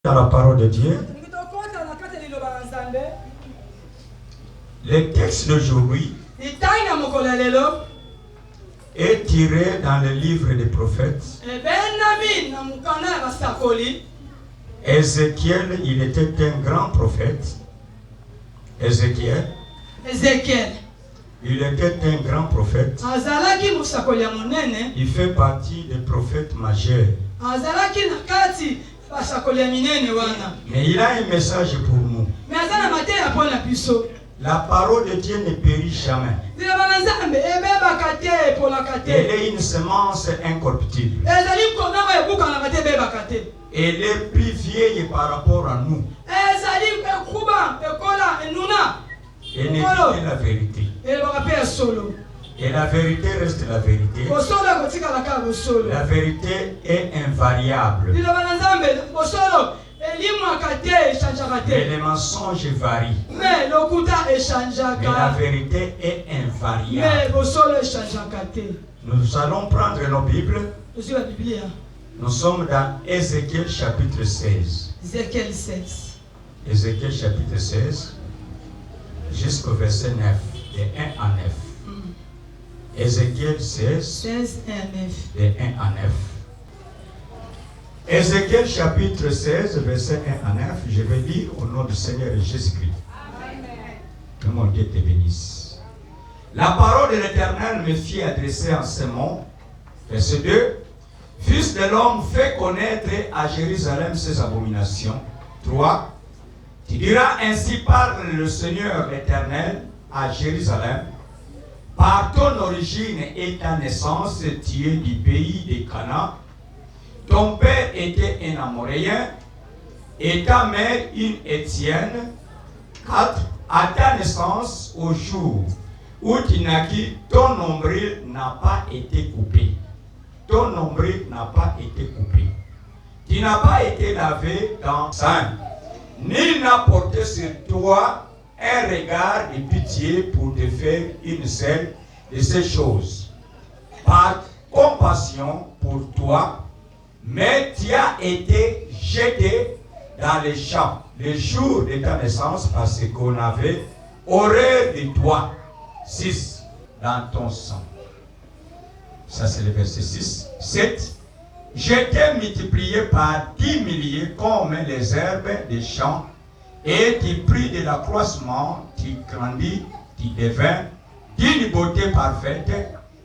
Dans la parole de Dieu, le texte d'aujourd'hui est tiré dans le livre des prophètes. Ézéchiel, il était un grand prophète. Ézéchiel, il était un grand prophète. Il fait partie des prophètes majeurs. Mais il a un message pour nous. La parole de Dieu ne périt jamais. Elle est une semence incorruptible. Elle est plus vieille par rapport à nous. Elle n'est pas la vérité. Et la vérité reste la vérité. La vérité est invariable. Mais les mensonges varient. Mais la vérité est invariable. Nous allons prendre nos Bibles. Nous sommes dans Ézéchiel chapitre 16. Ézéchiel chapitre 16 jusqu'au verset 9. De 1 à 9. Ézéchiel 16, de 1 à 9. Ézéchiel chapitre 16, verset 1 à 9. Je vais lire au nom du Seigneur Jésus-Christ. Que mon Dieu te bénisse. La parole de l'Éternel me fit adresser en ce mot. Verset 2. Fils de l'homme, fais connaître à Jérusalem ses abominations. 3. Tu diras ainsi parle le Seigneur l'Éternel à Jérusalem. Par ton origine et ta naissance, tu es du pays de Canaan. Ton père était un Amoréen et ta mère une Étienne. 4. À ta naissance, au jour où tu naquis, ton nombril n'a pas été coupé. Ton nombril n'a pas été coupé. Tu n'as pas été lavé dans sang. Nul n'a porté sur toi un regard de pitié pour te faire une seule de ces choses. Par compassion pour toi, mais tu as été jeté dans les champs le jour de ta naissance parce qu'on avait horreur de toi. 6. Dans ton sang. Ça c'est le verset 6. 7. Je t'ai multiplié par 10 milliers comme les herbes des champs. Et tu pris de l'accroissement, tu grandis, tu devins d'une beauté parfaite,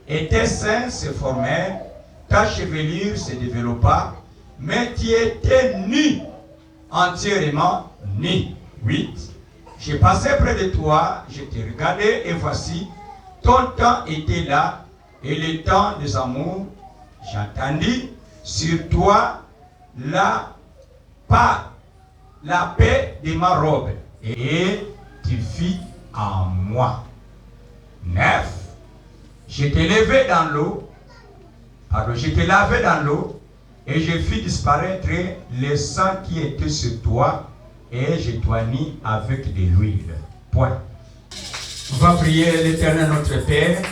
et tes seins se formèrent, ta chevelure se développa, mais tu étais nu, entièrement nu. 8. J'ai passé près de toi, je t'ai regardé, et voici, ton temps était là, et le temps des amours, j'entendis sur toi la paix de ma robe, et tu fis en moi. 9. Je t'ai levé dans l'eau, je t'ai lavé dans l'eau, et je fis disparaître le sang qui était sur toi, et je t'ai mis avec de l'huile. Point. On va prier l'Éternel notre Père.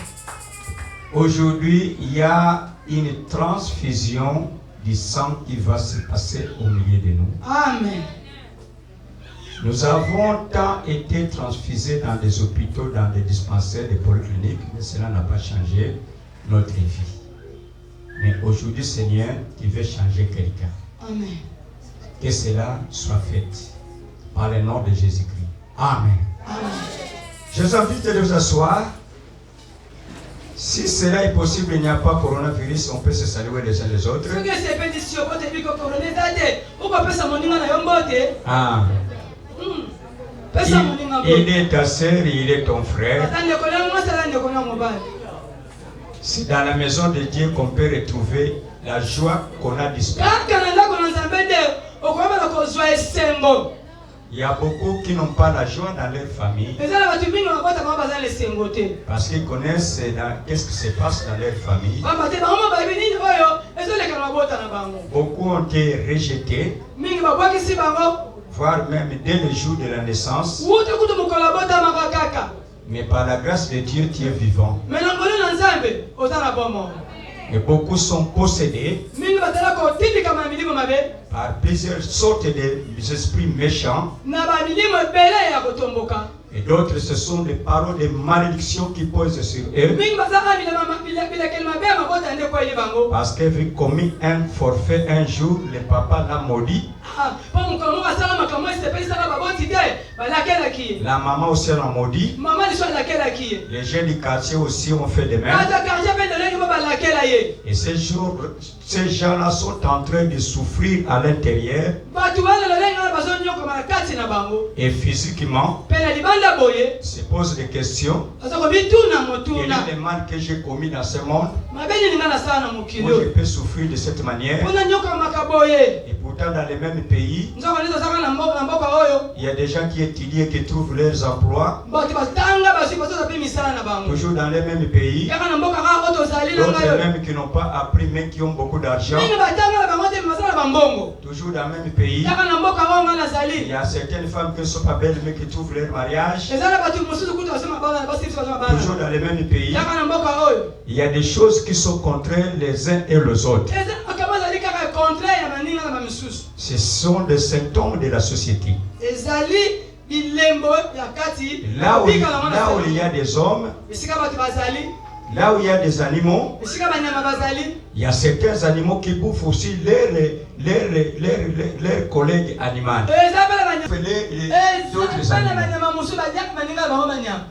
Aujourd'hui, il y a une transfusion du sang qui va se passer au milieu de nous. Amen. Nous avons tant été transfusés dans des hôpitaux, dans des dispensaires, des polycliniques, mais cela n'a pas changé notre vie. Mais aujourd'hui, Seigneur, tu veux changer quelqu'un. Amen. Que cela soit fait par le nom de Jésus-Christ. Amen. Amen. Je vous invite de vous asseoir. Si cela est possible, il n'y a pas coronavirus, on peut se saluer les uns les autres. Ah. Il est ta sœur, il est ton frère. C'est dans la maison de Dieu qu'on peut retrouver la joie qu'on a disparue. Il y a beaucoup qui n'ont pas la joie dans leur famille parce qu'ils connaissent qu'est-ce qui se passe dans leur famille. Beaucoup ont été rejetés, voire même dès le jour de la naissance. Mais par la grâce de Dieu, tu es vivant. Et beaucoup sont possédés par plusieurs sortes d'esprits méchants. Et d'autres, ce sont des paroles de malédiction qui posent sur eux. Parce qu'elle avait commis un forfait un jour, le papa l'a maudit. La maman aussi l'a maudit. Les gens du quartier aussi ont fait de même. Et ces gens-là sont en train de souffrir à l'intérieur. Et physiquement, se posent des questions. Quel est le mal que j'ai commis dans ce monde? Moi, je peux souffrir de cette manière. Et pourtant, dans les mêmes pays, il y a des gens qui étudient et qui trouvent leurs emplois. Toujours dans les mêmes pays. D'autres même qui n'ont pas appris, mais qui ont beaucoup d'argent. Toujours dans le même pays. Il y a certaines femmes qui ne sont pas belles, mais qui trouvent leur mariage. Toujours dans les mêmes pays. Il y a des choses qui sont contraires les uns et les autres. Ce sont des symptômes de la société. Là où il y a des hommes, là où il y a des animaux, il y a certains animaux qui bouffent aussi leurs collègues animaux. D'autres animaux.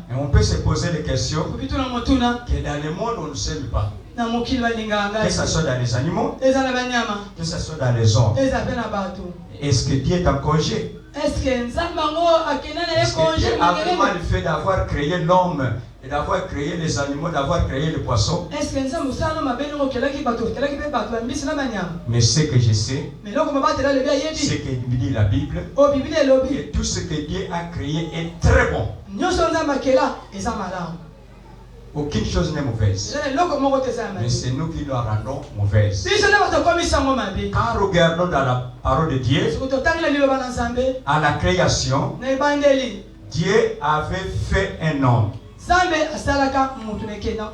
Et on peut se poser des questions que dans le monde on ne s'aime pas. Que ce soit dans les animaux, que ce soit dans les hommes. Est-ce que Dieu est en congé? Est-ce que Dieu a vraiment le fait d'avoir créé l'homme, et d'avoir créé les animaux, d'avoir créé les poissons? Mais ce que je sais, ce que dit la Bible, et tout ce que Dieu a créé est très bon. Aucune chose n'est mauvaise. Mais c'est nous qui la rendons mauvaise. Quand regardons dans la parole de Dieu, à la création, Dieu avait fait un homme.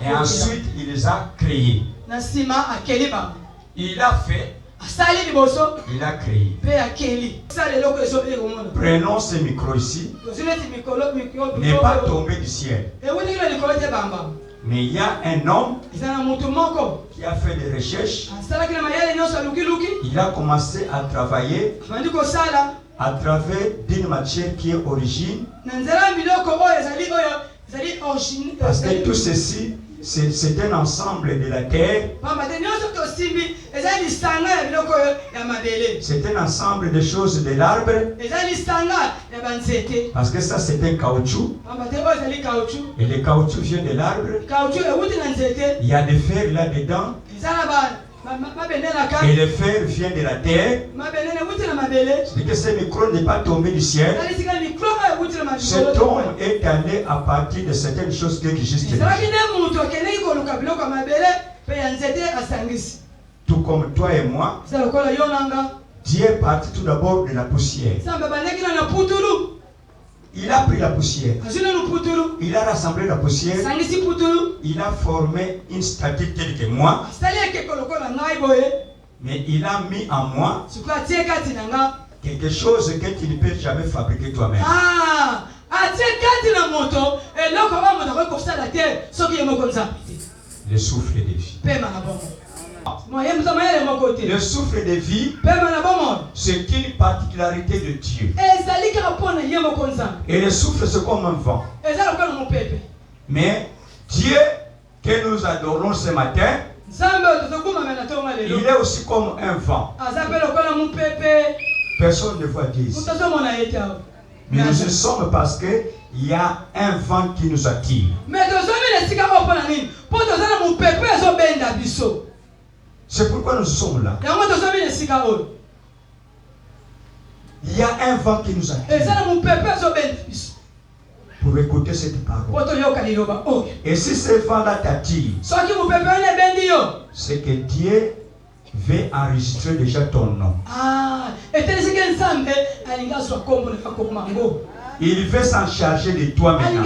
Et ensuite, il les a créés. Il a fait. Il a créé. Prenons ce micro ici. N'est pas tombé du ciel. Mais il y a un homme qui a fait des recherches. Il a commencé à travailler à travers d'une matière qui est origine. Parce que tout ceci, c'est un ensemble de la terre. C'est un ensemble de choses de l'arbre. Parce que ça, c'est un caoutchouc. Et le caoutchouc vient de l'arbre. Il y a des fers là-dedans. Et le fer vient de la terre. C'est que ce micro n'est pas tombé du ciel. Cet homme est allé à partir de certaines choses qui existent. Tout comme toi et moi, Dieu est parti tout d'abord de la poussière. Il a pris la poussière. Il a rassemblé la poussière. Il a formé une statue telle que moi. Mais il a mis en moi quelque chose que tu ne peux jamais fabriquer toi-même. Le souffle de vie. Le souffle de vie, c'est une particularité de Dieu. Et le souffle, c'est comme un vent. Mais Dieu que nous adorons ce matin, il est aussi comme un vent. Personne ne voit Dieu ici. Mais nous y sommes parce qu'il y a un vent qui nous attire. C'est pourquoi nous sommes là. Il y a un vent qui nous attire pour écouter cette parole. Et si ce vent-là t'attire, c'est que Dieu veut enregistrer déjà ton nom. Il veut s'en charger de toi maintenant.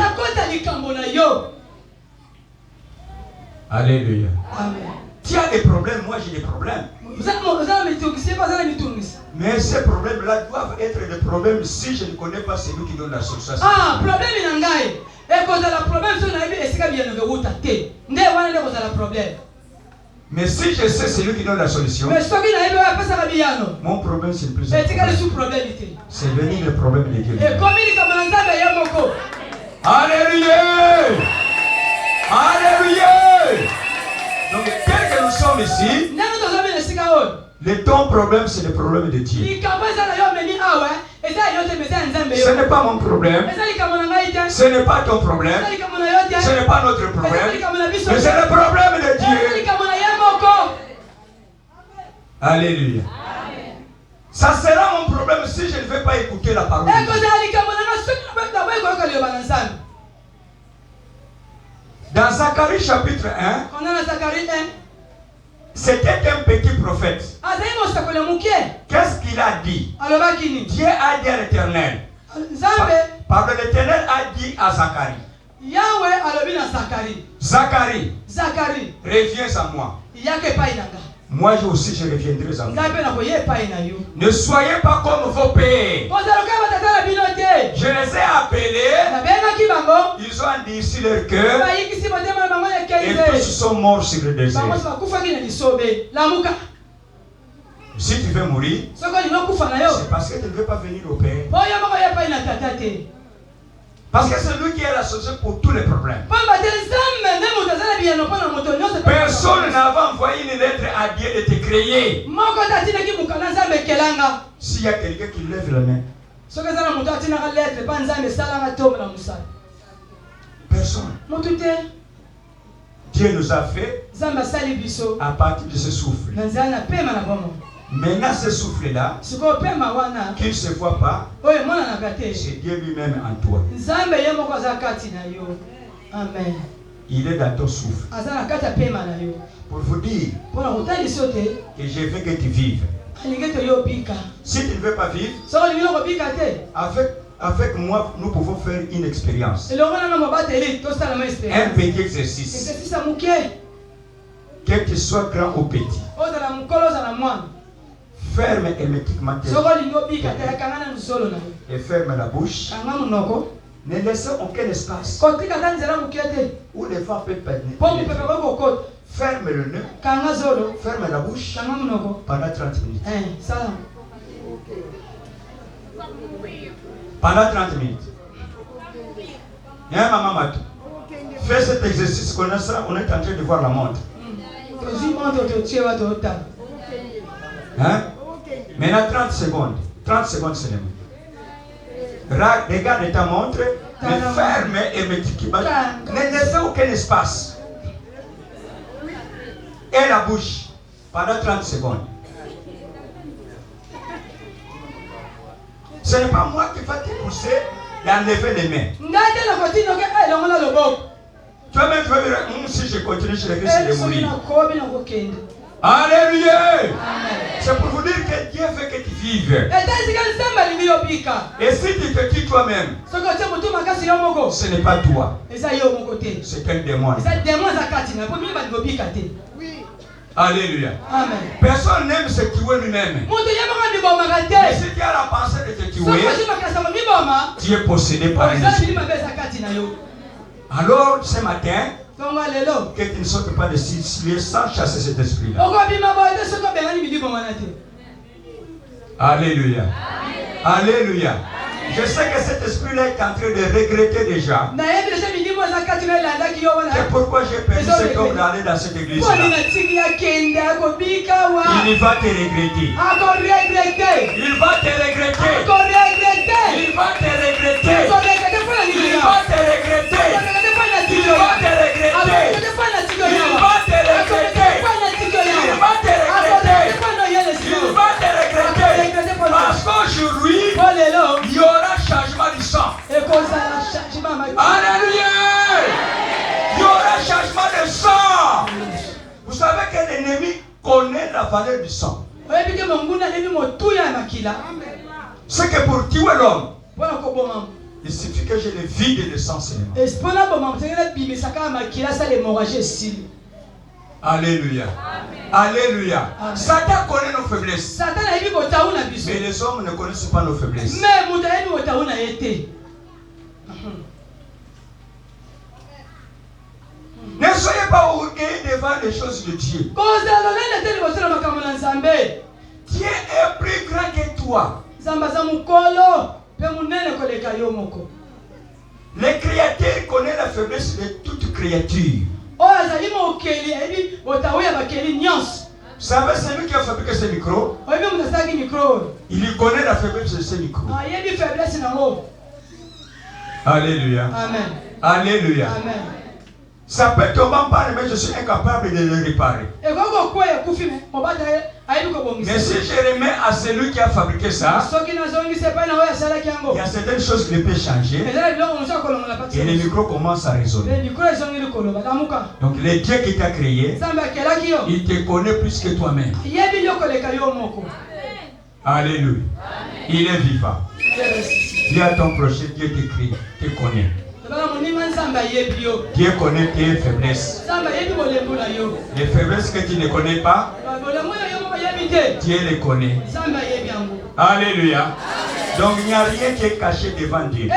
Alléluia. Amen. Tu as des problèmes, moi j'ai des problèmes. Mais ces problèmes-là doivent être des problèmes si je ne connais pas celui qui donne la solution. Ah, problème il y a. Et quand la problème, mais si je sais celui qui donne la solution, mon problème c'est le plus important. C'est venir le problème de Dieu. Alléluia! Alléluia! Donc, tel que nous sommes ici, ton problème, c'est le problème de Dieu. Ce n'est pas mon problème. Ce n'est pas ton problème. Ce n'est pas notre problème. Mais c'est le problème de Dieu. Alléluia. Ça sera mon problème si je ne vais pas écouter la parole de Dieu. Dans Zacharie chapitre 1, c'était un petit prophète. Qu'est-ce qu'il a dit? Dieu a dit à l'Éternel. Pardon, l'Éternel a dit à Zacharie. Zacharie, reviens à moi. Moi aussi je reviendrai à vous. Ne soyez pas comme vos pères. Je les ai appelés. Ils ont endurci leur cœur. Et tous sont morts sur le désert. Si tu veux mourir, c'est parce que tu ne veux pas venir au Père. Parce que c'est lui qui est la solution pour tous les problèmes. Personne n'avait envoyé une lettre à Dieu de te créer. S'il y a quelqu'un qui lève la main. Personne. Dieu nous a fait à partir de ce souffle. Maintenant, ce souffle-là, qu'il ne se voit pas, c'est Dieu lui-même en toi. Il est dans ton souffle. Pour vous dire que je veux que tu vives. Si tu ne veux pas vivre, avec moi, nous pouvons faire une expérience. Un petit exercice. Quel que soit grand ou petit. Ferme hermétiquement tes yeux et ferme la bouche. Ne laissez aucun espace où les femmes peuvent pénétrer. Ferme le nez, ferme la bouche pendant 30 minutes. Pendant 30 minutes. Maman Matou, fais cet exercice qu'on a ça, on est en train de voir la montre. Hein? Maintenant 30 secondes. 30 secondes seulement. Regarde ta montre, mais ferme et ne laissez aucun espace. Et la bouche pendant 30 secondes. Ce n'est pas moi qui va te pousser d'enlever les mains. Toi-même, tu vas dire, si je continue, je risque de mourir. Alléluia! C'est pour vous dire que Dieu veut que tu vives. Et si tu te dis toi-même, ce n'est pas toi, c'est un démon. Alléluia. Amen. Personne n'aime se tuer lui-même. Mais si tu as la pensée de te tuer, tu es possédé par un esprit. Alors, ce matin, que tu ne sautes pas de cilier sans chasser cet esprit-là. Alléluia. Alléluia. Je sais que cet esprit-là est en train de regretter déjà. C'est pourquoi j'ai permis cet homme d'aller dans cette église-là. Il va te regretter. Il va te regretter. Il va te regretter. Il va te regretter. Il va te regretter. Il va te regretter. Il va te regretter. Il va te regretter. Parce qu'aujourd'hui, il y aura changement du sang. Alléluia. Il y aura changement de sang. Vous savez que l'ennemi connaît la valeur du sang. C'est que pour tuer l'homme, il suffit que je le vide de sang seulement. Alléluia. Alléluia. Satan connaît nos faiblesses. Mais les hommes ne connaissent pas nos faiblesses. Ne soyez pas orgueilleux devant les choses de Dieu. Dieu est plus grand que toi. Le Créateur connaît la faiblesse de toute créature. Vous savez, c'est lui qui a fabriqué ce micro. Il connaît la faiblesse de ce micro. Alléluia. Amen. Alléluia. Amen. Ça peut tomber en panne, mais je suis incapable de le réparer. Mais si je remets à celui qui a fabriqué ça, il y a certaines choses qui peuvent changer. Et le micro commence à résonner. Donc le Dieu qui t'a créé, il te connaît plus que toi-même. Alléluia. Il est vivant. Dis à ton prochain, Dieu te connaît. Dieu connaît tes faiblesses. Les faiblesses que tu ne connais pas, Dieu les connaît. Alléluia. Donc il n'y a rien qui est caché devant Dieu.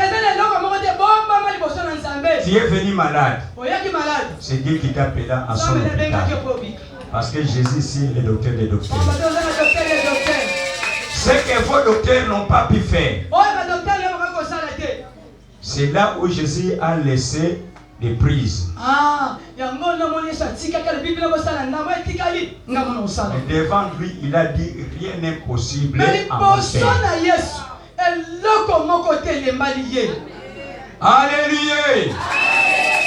Tu es venu malade. C'est Dieu qui t'appela à son hôpital. Parce que Jésus ici est le docteur des docteurs. Ce que vos docteurs n'ont pas pu faire. C'est là où Jésus a laissé des prises. Et devant lui, il a dit rien n'est possible à mon Père. Alléluia.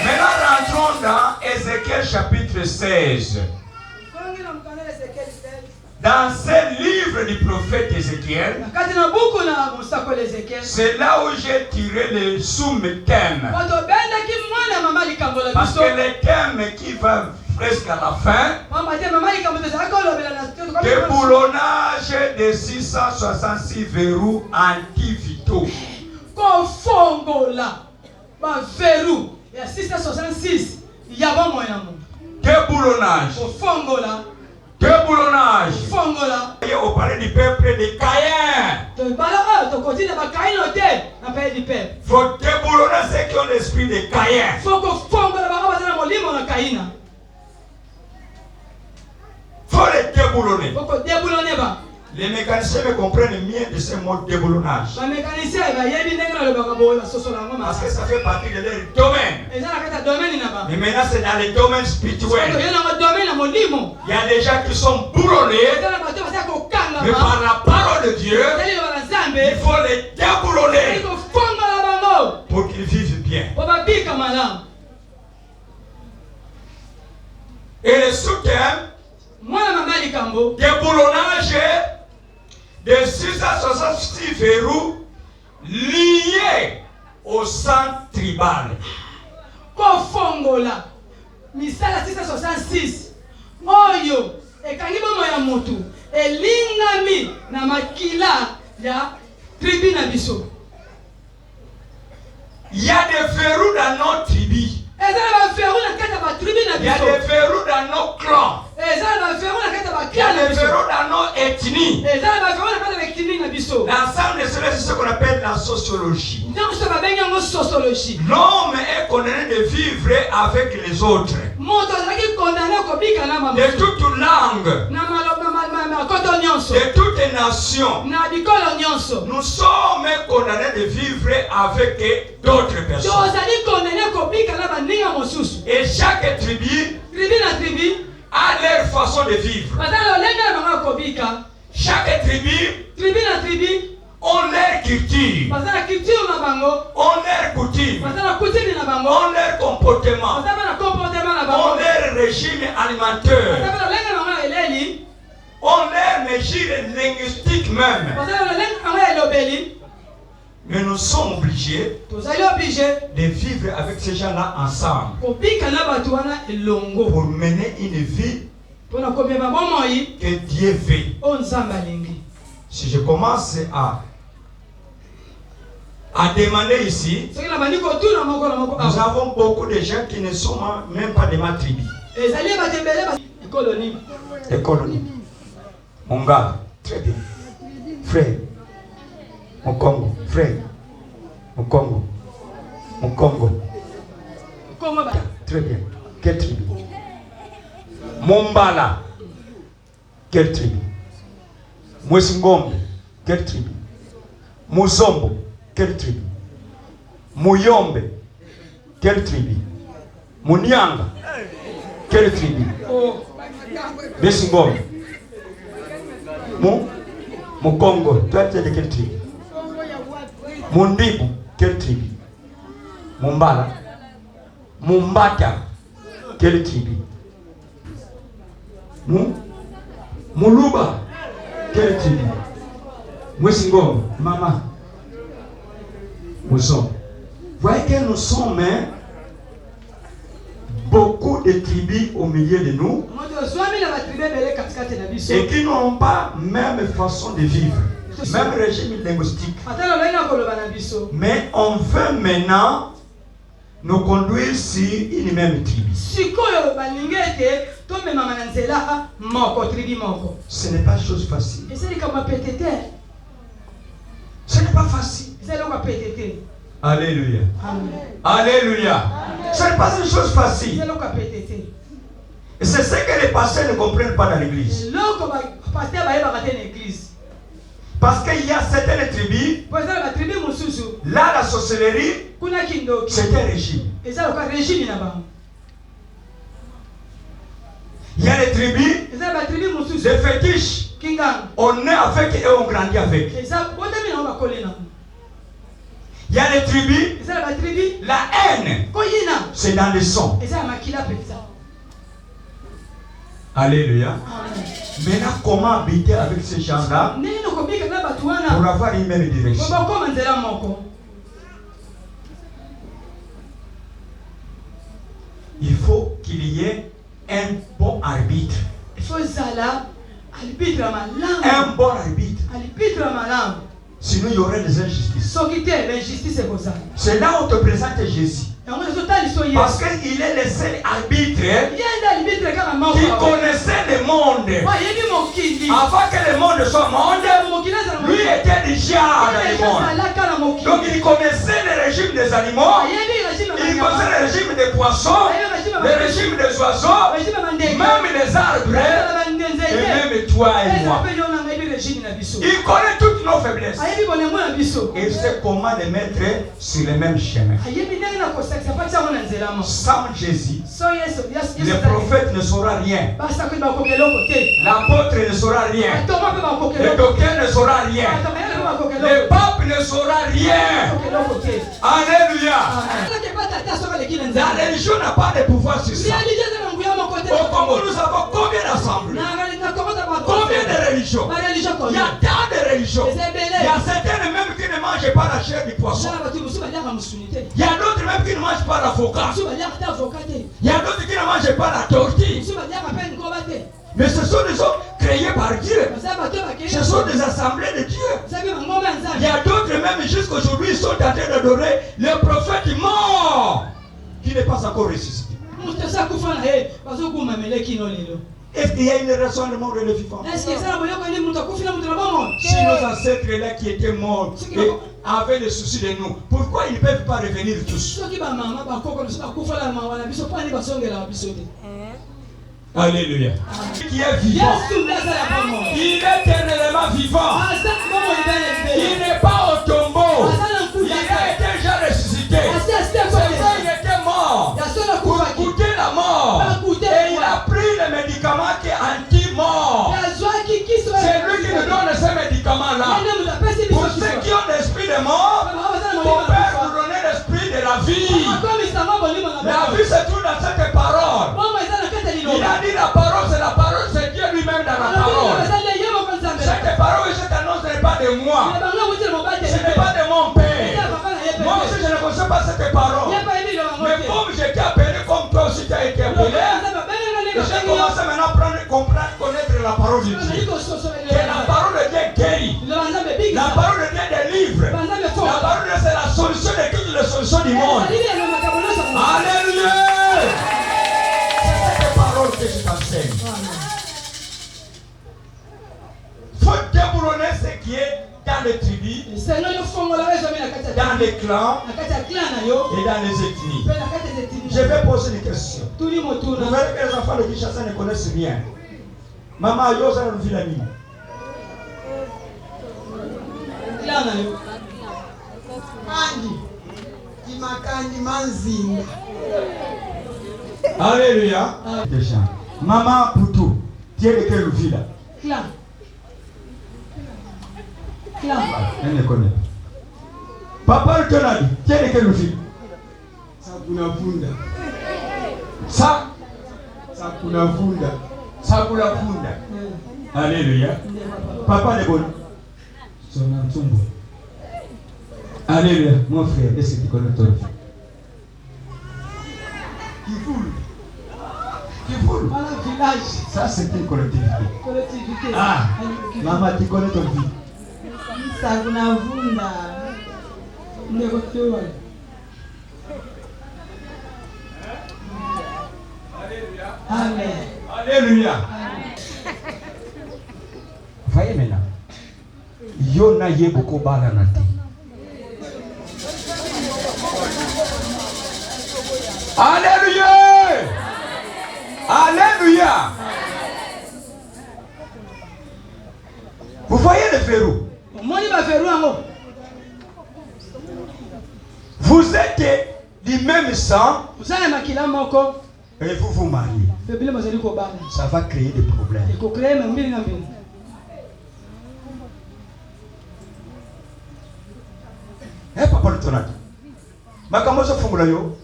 Maintenant rentrons dans Ézéchiel chapitre 16. Dans ce livre du prophète Ézéchiel, c'est là où j'ai tiré le sous-thème. Parce que le thème qui va presque à la fin, déboulonnage de 666 verrous antivitaux. Déboulonnage. Déboulonnage. On parlait du peuple de Caïn. Il faut déboulonner ceux qui ont l'esprit de Caïn. Il faut les déboulonner. Les mécaniciens me comprennent mieux de ce mot déboulonnage. Parce que ça fait partie de leur domaine. Mais maintenant c'est dans le domaine spirituel. Il y a des gens qui sont boulonnés. Mais par la parole de Dieu, il faut les déboulonner pour qu'ils vivent bien. Et le sous-thème, déboulonnage de 666 verrous liés au sang tribal. Kofongola misala 666 oyo ekangi bomo ya mutu elingami na makila ya tribu na biso. Il y a des verrous dans nos tribus. Il y a des verrous dans nos clans. Il y a des verrous dans nos ethnies. L'ensemble de cela, c'est ce qu'on appelle la sociologie. L'homme est condamné de vivre avec les autres. De toute langue. De toute nation. Nous sommes condamnés de vivre avec d'autres personnes. Et chaque tribu a leur façon de vivre. Chaque tribu ont leur culture, ont leur coutume, ont leur comportement, ont leur régime alimentaire, ont leur mesure linguistique même. Mais nous sommes obligés de vivre avec ces gens-là ensemble pour mener une vie que Dieu veut. Si je commence à demander ici, nous avons beaucoup de gens qui ne sont même pas de ma tribu. Colonie. Les colonies. Mon gars, très bien. Frère. Mon Congo, frère. Mon Congo. Mon Congo. Congo. Très bien. Quelle tribu? Mombala. Quelle tribu? Mwesingombe. Quelle tribu? Muzombo. Quelle tribu? Muyombe. Quelle tribu? Munyanga. Quelle tribu? Besingombe. Mon Congo. Toi, tu es de quelle tribu? Mundibu. Quelle tribu? Mumbala. Mumbata. Quelle tribu? Muluba. Quelle tribu? Mwesingombe. Maman. Mouzon. Voyez que nous sommes beaucoup de tribus au milieu de nous et qui n'ont pas même façon de vivre, même régime linguistique. Mais on veut maintenant nous conduire sur une même tribu. Ce n'est pas chose facile. Ce n'est pas facile. Alléluia. Amen. Alléluia. Ce n'est pas une chose facile. Et c'est ce que les pasteurs ne comprennent pas dans l'église. Parce qu'il y a certaines tribus, là la sorcellerie, c'est un régime. Il y a les tribus, les fétiches, on est avec et on grandit avec. Il y a les tribus, la haine, c'est dans le sang. Alléluia. Maintenant, comment habiter avec ces gens-là pour avoir une même direction? Il faut qu'il y ait un bon arbitre. Un bon arbitre. Sinon, il y aurait des injustices. C'est là où on te présente Jésus. Parce qu'il est le seul arbitre qui connaissait le monde. Avant que le monde soit monde, lui était déjà dans le monde. Donc il connaissait le régime des animaux, il connaissait le régime des poissons, le régime des oiseaux, même les arbres, et même toi et moi. Il connaît toutes nos faiblesses. Et il sait comment les mettre sur le même chemin. Sans Jésus, le prophète ne saura rien. L'apôtre ne saura rien. Le docteur ne saura rien. Le pape ne saura rien. Alléluia. La religion n'a pas de pouvoir sur ça. Au Congo, nous avons combien d'assemblées? Combien de religions? Il y a tant de religions. Il y a certaines même qui ne mangent pas la chair du poisson. Il y a d'autres même qui ne mangent pas l'avocat. Il y a d'autres qui ne mangent pas la tortille. Mais ce sont des hommes créés par Dieu. Ce sont des assemblées de Dieu. Il y a d'autres même jusqu'aujourd'hui ils sont en train d'adorer le prophète mort qui n'est pas encore ressuscité. Est-ce qu'il y a une raison de mort et le vivant? Si nos ancêtres là qui étaient morts et avaient des soucis de nous, pourquoi ils ne peuvent pas revenir tous? Alléluia. Qui est vivant, il est éternellement vivant. Il n'est pas au tombeau. Il a été déjà ressuscité. C'est vrai, il était mort pour goûter la mort. Et il a pris le médicament qui est anti-mort. C'est lui qui nous donne ces médicaments-là. Pour ceux qui ont l'esprit de mort, mon Père nous donne l'esprit de la vie. La vie se trouve dans cette parole. Il a dit la parole, c'est Dieu lui-même dans la parole. Cette parole que je t'annonce n'est pas de moi. Ce n'est pas de mon Père. Moi aussi, je ne connais pas cette parole. Mais comme j'ai été appelé, comme toi aussi tu as été appelé, j'ai commencé maintenant à comprendre, connaître la parole de Dieu. Que la parole de Dieu guérit. La parole de Dieu délivre. La parole de Dieu, c'est la solution de toutes les solutions du monde. Alléluia. C'est cette parole que je t'enseigne. dans les clans et dans les ethnies. Je vais poser une question. Vous verrez que les enfants de Kinshasa ne connaissent rien. Maman, Yosa nous vit la nuit. Alléluia. Maman Poutou, tu es de quelle ville? Clan. Elle ne connaît pas. Papa le Tonali, tu es de quelle ville? Sakunafunda. Sakunafunda. Sakunafunda. Alléluia. Papa le bon. Sonantumbo. Alléluia. Mon frère, est-ce que tu connais ton vie? Kifoul. Village. Ça, c'est une collectivité. Ah, maman, tu connais ton vie? Sakunafunda. Amen. Alléluia. Voyez maintenant. Yona yeboko balanati. Alléluia. Alléluia. Vous voyez le verrou? Vous êtes du même sang et vous vous mariez. Ça va créer des problèmes. Eh, papa le tonati. Makamoso fungula yo.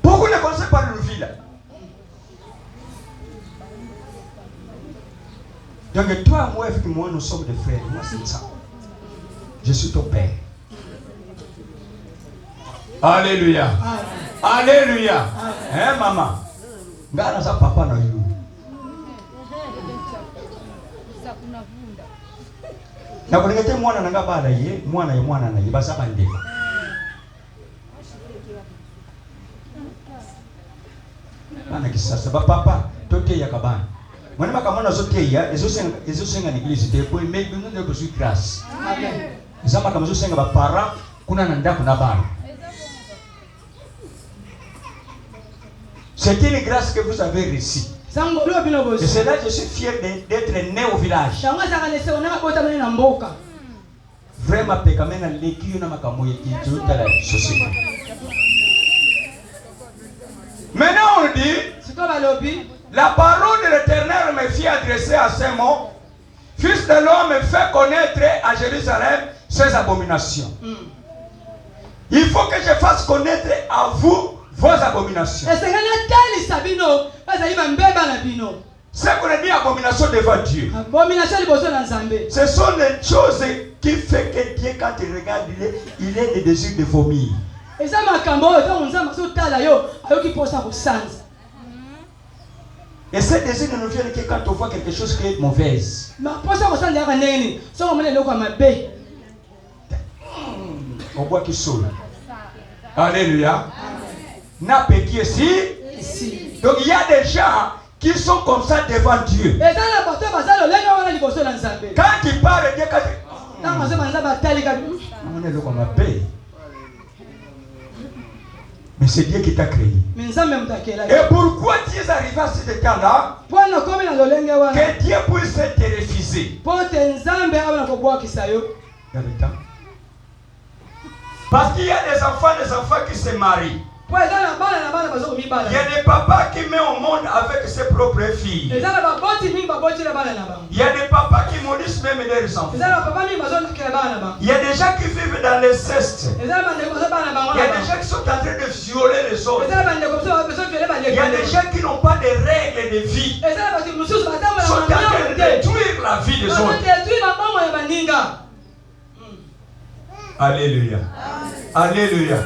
Pourquoi ne connaissez pas le ville? Donc toi, moi, effectivement, nous sommes des frères. Moi, c'est ça. Je suis ton père. Alléluia. Alléluia. Hein, maman? Ngana sa papa na yo. Na kulingete mwana nanga bala ye, mwana na ye basa bande. Bana kisasa ba papa tote ya kabana. Mwana makamona zote ya ezo senga n'église te pour mais nous ne reçu grâce. Amen. Zama kama zo senga ba para kuna nanda kuna bana. C'est une grâce que vous avez reçue. Et c'est là que je suis fier d'être né au village. Vraiment, pekamena leki na makamoye qui toute la société. Maintenant on dit, la parole de l'Éternel me fit adresser à ces mots. Fils de l'homme me fait connaître à Jérusalem ses abominations. Il faut que je fasse connaître à vous vos abominations. Ce qu'on a dit abomination devant Dieu. Ce sont les choses qui font que Dieu, quand il regarde, il est le désir de vomir. Et ce désir ne nous vient que quand on voit quelque chose qui est mauvaise. On voit qu'il saute. Alléluia. N'a pas qui ici. Donc il y a des gens qui sont comme ça devant Dieu. Quand ils parlent, Dieu on est là comme un paix. Mais c'est Dieu qui t'a créé. Et pourquoi tu es arrivé à cet état-là? Que Dieu puisse te refuser. Il y a le temps. Parce qu'il y a des enfants qui se marient. Il y a des papas qui mettent au monde avec ses propres filles. Il y a des papas qui maudissent même leurs enfants. Il y a des gens qui vivent dans les cestes. Il y a des gens qui sont en train de violer les autres. Il y a des gens qui n'ont pas de règles de vie. Ils sont en train de détruire la vie des autres. Alléluia. Alléluia.